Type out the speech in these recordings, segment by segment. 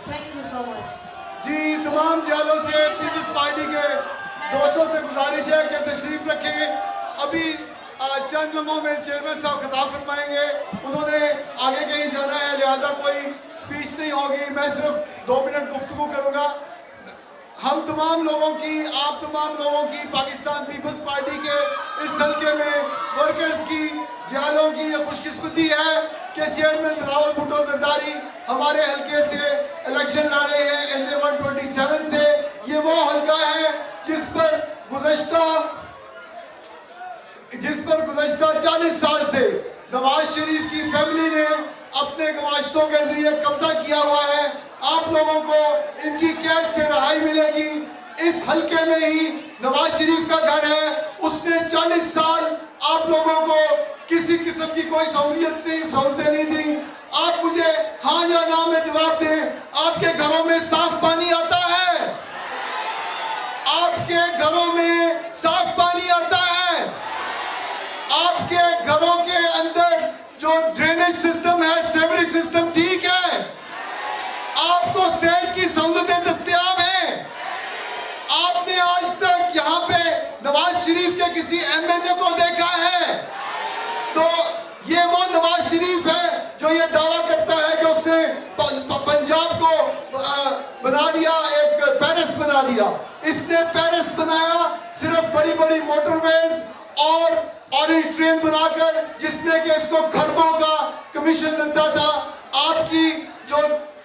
Thank you so much. جی تمام جالوں سے Peoples party کے دوستوں سے گزارش ہے کہ تشریف رکھیں. ابھی چند لمحوں میں چیئرمین صاحب خطاب فرمائیں گے. انہوں نے آگے کہیں جانا ہے لہٰذا کوئی سپیچ نہیں ہوگی. میں صرف 2 منٹ گفتگو کروں گا. ہم تمام لوگوں کی آپ تمام لوگوں کی پاکستان پیپلز پارٹی کے اس حلقے میں ورکرز کی جالوں کی یہ خوش قسمتی ہے کہ چیئرمین بلاول بھٹو زرداری ہمارے حلقے سے الیکشن لڑ رہے ہیں NA 127 سے. یہ وہ حلقہ ہے جس پر گزشتہ 40 سال سے نواز شریف کی فیملی نے اپنے گماشتوں کے ذریعے قبضہ کیا ہوا ہے. آپ لوگوں کو ان کی قید سے رہائی ملے گی. اس حلقے میں ہی نواز شریف کا گھر ہے. اس نے 40 سال آپ لوگوں کو کسی قسم کی کوئی سہولتیں نہیں دی. آپ مجھے ہاں یا نا میں جواب دیں. آپ کے گھروں میں صاف پانی آتا ہے؟ آپ کے گھروں میں صاف پانی آتا ہے؟ آپ کے گھروں کے اندر جو ڈرینیج سسٹم ہے سیوریج سسٹم ٹھیک ہے؟ آپ کو صحت کی سہولتیں دستیاب ہیں؟ آپ نے آج تک یہاں پہ نواز شریف کے کسی MLA کو دیکھا ہے؟ تو یہ وہ نواز شریف ہے جو یہ دعویٰ کرتا ہے کہ اس نے پنجاب کو بنا دیا ایک پیرس بنا دیا. اس نے پیرس بنایا صرف بڑی بڑی موٹر ویز اور اورنج ٹرین بنا کر جس میں کہ اس کو کھربوں کا کمیشن ملتا تھا. آپ کی جو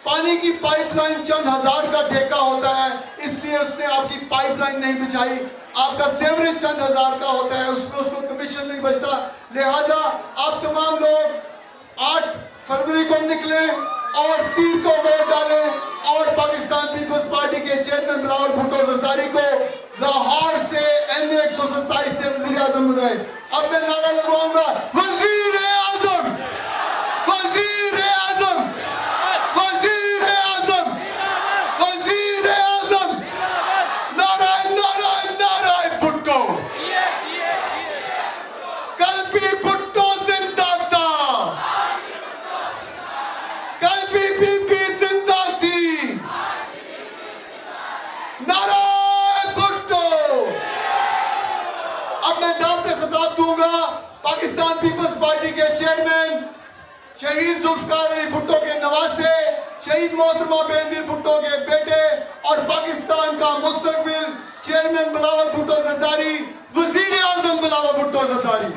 پانی کی پائپ لائن چند ہزار کا ٹھیکہ ہوتا ہے اس لیے اس نے آپ کی پائپ لائن نہیں بچھائی. آپ کا سیوریج چند ہزار کا ہوتا ہے اس میں اس کو کمیشن نہیں بچتا. لہٰذا آپ تمام لوگ 8 فروری کو نکلیں اور 3 کو ووٹ ڈالیں اور پاکستان پیپلز پارٹی کے چیئرمین بلاول بھٹو زرداری کو لاہور سے NA 127 سے وزیر اعظم بنائیں. اب میں نعرہ لگواؤں گا وزیر اعظم وزیر اعظم وزیر اعظم وزیر اعظم نعرہ نعرہ نعرہ بھٹو. کل بھی بھٹو زندہ تھا, کل بھی بی بی زندہ تھی. نعرہ بھٹو. اب میں دعوت خطاب دوں گا پاکستان پیپلز پارٹی کے چیئرمین شہید ذوالفقار علی بھٹو کے نواسے, شہید محترمہ بینظیر بھٹو کے بیٹے اور پاکستان کا مستقبل چیئرمین بلاول بھٹو زرداری, وزیر اعظم بلاول بھٹو زرداری.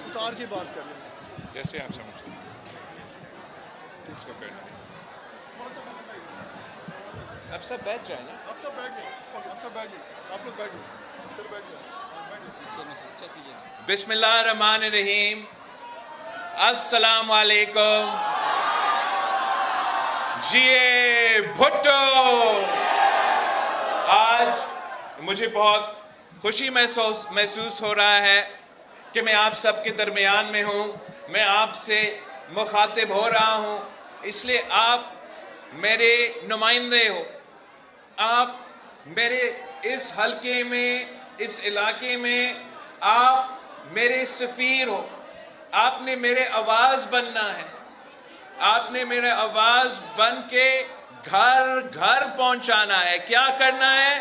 اتار کی بات کر لیں جیسے آپ سمجھتے ہیں کس کو کرنا ہے. اب سب بیٹھ جائیں نا. اب تو بیٹھ گئے آپ لوگ بیٹھ گئے سر بیٹھ گئے. بسم اللہ الرحمن الرحیم. السلام علیکم. جیے بھٹو. آج مجھے بہت خوشی محسوس ہو رہا ہے کہ میں آپ سب کے درمیان میں ہوں. میں آپ سے مخاطب ہو رہا ہوں اس لیے آپ میرے نمائندے ہو. آپ میرے اس حلقے میں اس علاقے میں آپ میرے سفیر ہو. آپ نے میرے آواز بننا ہے. آپ نے میرے آواز بن کے گھر گھر پہنچانا ہے. کیا کرنا ہے؟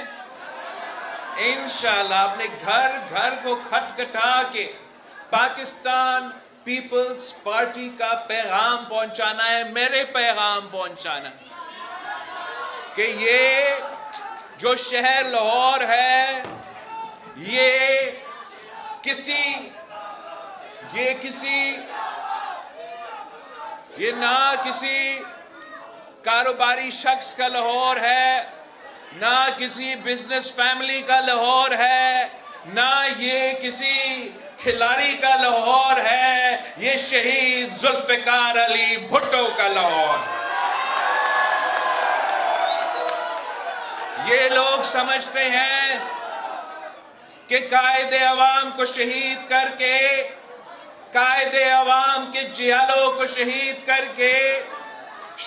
انشاءاللہ اپنے گھر گھر کو کھٹکھٹا کے پاکستان پیپلز پارٹی کا پیغام پہنچانا ہے. میرے پیغام پہنچانا کہ یہ جو شہر لاہور ہے یہ نہ کسی کاروباری شخص کا لاہور ہے, نہ کسی بزنس فیملی کا لاہور ہے, نہ یہ کسی کھلاڑی کا لاہور ہے. یہ شہید ذوالفقار علی بھٹو کا لاہور ہے. یہ لوگ سمجھتے ہیں کہ قائد عوام کو شہید کر کے قائد عوام کے جیالوں کو شہید کر کے،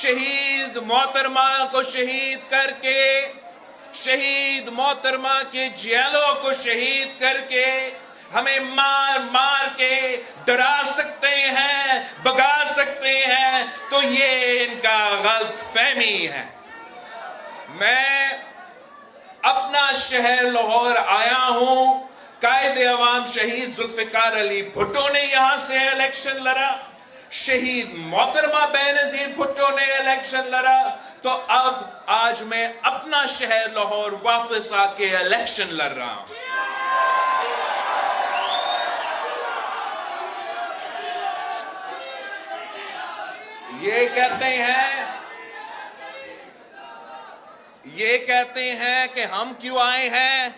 شہید محترمہ کو شہید کر کے، شہید محترمہ کے جیالوں کو شہید کر کے ہمیں مار مار کے ڈرا سکتے ہیں، بھگا سکتے ہیں، تو یہ ان کا غلط فہمی ہے۔ میں اپنا شہر لاہور آیا ہوں، قائد عوام شہید ذوالفقار علی بھٹو نے یہاں سے الیکشن لڑا، شہید محترمہ بینظیر بھٹو نے الیکشن لڑا، تو اب آج میں اپنا شہر لاہور واپس آ کے الیکشن لڑ رہا ہوں۔ یہ کہتے ہیں کہ ہم کیوں آئے ہیں،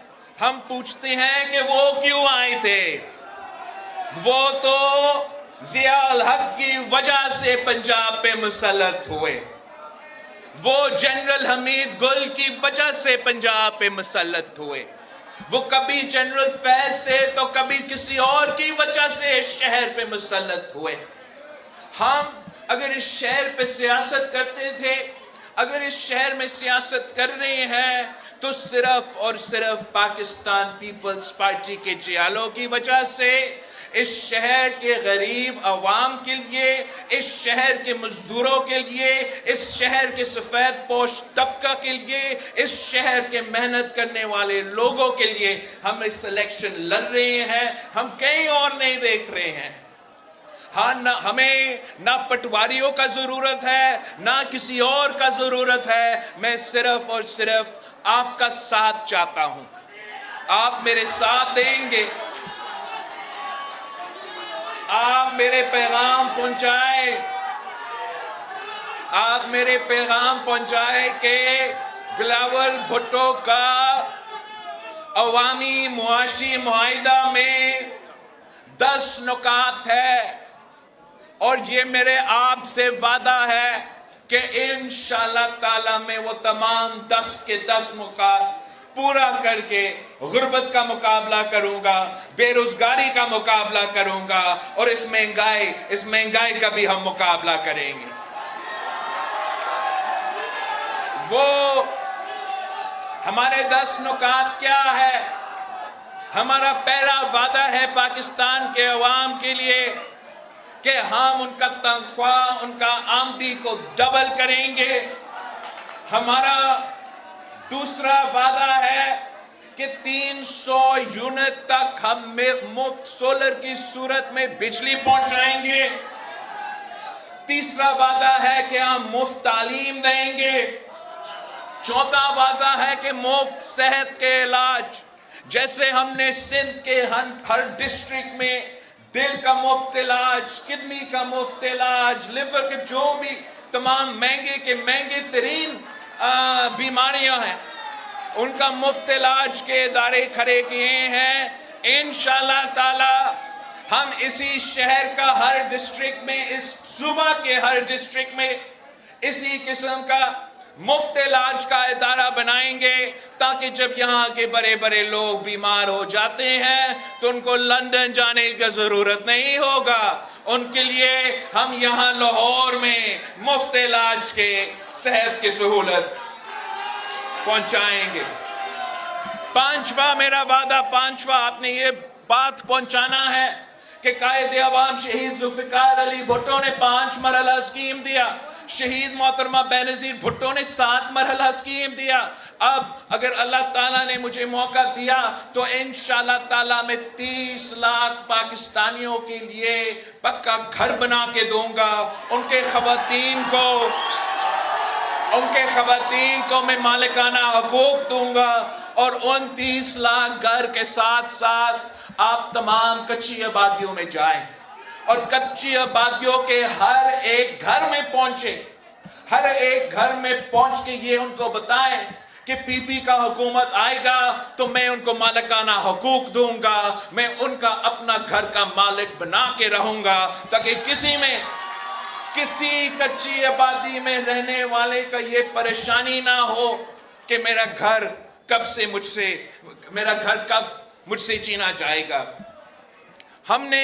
ہم پوچھتے ہیں کہ وہ کیوں آئے تھے۔ وہ تو ضیاء الحق کی وجہ سے پنجاب پہ مسلط ہوئے، وہ جنرل حمید گل کی وجہ سے پنجاب پہ مسلط ہوئے، وہ کبھی جنرل فیض سے تو کبھی کسی اور کی وجہ سے اس شہر پہ مسلط ہوئے۔ ہم اگر اس شہر پہ سیاست کرتے تھے، اگر اس شہر میں سیاست کر رہے ہیں، تو صرف اور صرف پاکستان پیپلز پارٹی کے جیالوں کی وجہ سے، اس شہر کے غریب عوام کے لیے، اس شہر کے مزدوروں کے لیے، اس شہر کے سفید پوش طبقہ کے لیے، اس شہر کے محنت کرنے والے لوگوں کے لیے ہم اس الیکشن لڑ رہے ہیں، ہم کہیں اور نہیں دیکھ رہے ہیں۔ ہاں، ہمیں نہ پٹواریوں کا ضرورت ہے، نہ کسی اور کا ضرورت ہے، میں صرف اور صرف آپ کا ساتھ چاہتا ہوں۔ آپ میرے ساتھ دیں گے، آپ میرے پیغام پہنچائیں، آپ میرے پیغام پہنچائیں کہ بلاول بھٹو کا عوامی معاشی معاہدہ میں 10 نکات ہے، اور یہ میرے آپ سے وعدہ ہے کہ انشاءاللہ تعالی میں وہ تمام 10 کے 10 نکات پورا کر کے غربت کا مقابلہ کروں گا، بے روزگاری کا مقابلہ کروں گا، اور اس مہنگائی کا بھی ہم مقابلہ کریں گے۔ وہ ہمارے 10 نکات کیا ہے؟ ہمارا پہلا وعدہ ہے پاکستان کے عوام کے لیے کہ ہم ان کا تنخواہ، ان کا آمدنی کو ڈبل کریں گے۔ ہمارا دوسرا وعدہ ہے کہ 300 یونٹ تک ہم مفت سولر کی صورت میں بجلی پہنچائیں گے۔ تیسرا وعدہ ہے کہ ہم مفت تعلیم دیں گے۔ چوتھا وعدہ ہے کہ مفت صحت کے علاج، جیسے ہم نے سندھ کے ہر ڈسٹرکٹ میں دل کا مفت علاج، کڈنی کا مفت علاج، لیور کے جو بھی تمام مہنگے ترین بیماریاں ہیں، ان کا مفت علاج کے ادارے کھڑے کیے ہیں۔ انشاءاللہ تعالی ہم اسی شہر کا ہر ڈسٹرکٹ میں، اس صوبہ کے ہر ڈسٹرکٹ میں اسی قسم کا مفت علاج کا ادارہ بنائیں گے، تاکہ جب یہاں کے بڑے بڑے لوگ بیمار ہو جاتے ہیں تو ان کو لندن جانے کی ضرورت نہیں ہوگا، ان کے لیے ہم یہاں لاہور میں مفت علاج کے صحت کی سہولت پہنچائیں گے۔ پانچواں میرا وعدہ، آپ نے یہ بات پہنچانا ہے کہ قائد عوام شہید ذوالفقار علی بھٹو نے 5 مرحلہ اسکیم دیا، شہید محترمہ بینظیر بھٹو نے 7 مرحلہ اسکیم دیا۔ اب اگر اللہ تعالیٰ نے مجھے موقع دیا تو انشاءاللہ تعالیٰ میں 30 لاکھ پاکستانیوں کے لیے پکا گھر بنا کے دوں گا، ان کے خواتین کو میں مالکانہ حقوق دوں گا، اور ان 30 لاکھ گھر کے ساتھ ساتھ آپ تمام کچی آبادیوں میں جائیں، اور کچی آبادیوں کے ہر ایک گھر میں پہنچے، ہر ایک گھر میں پہنچ کے یہ ان کو بتائیں کہ پی پی کا حکومت آئے گا تو میں ان کو مالکانہ حقوق دوں گا، میں ان کا اپنا گھر کا مالک بنا کے رہوں گا، تاکہ کسی کچی آبادی میں رہنے والے کا یہ پریشانی نہ ہو کہ میرا گھر کب مجھ سے چھینا جائے گا۔ ہم نے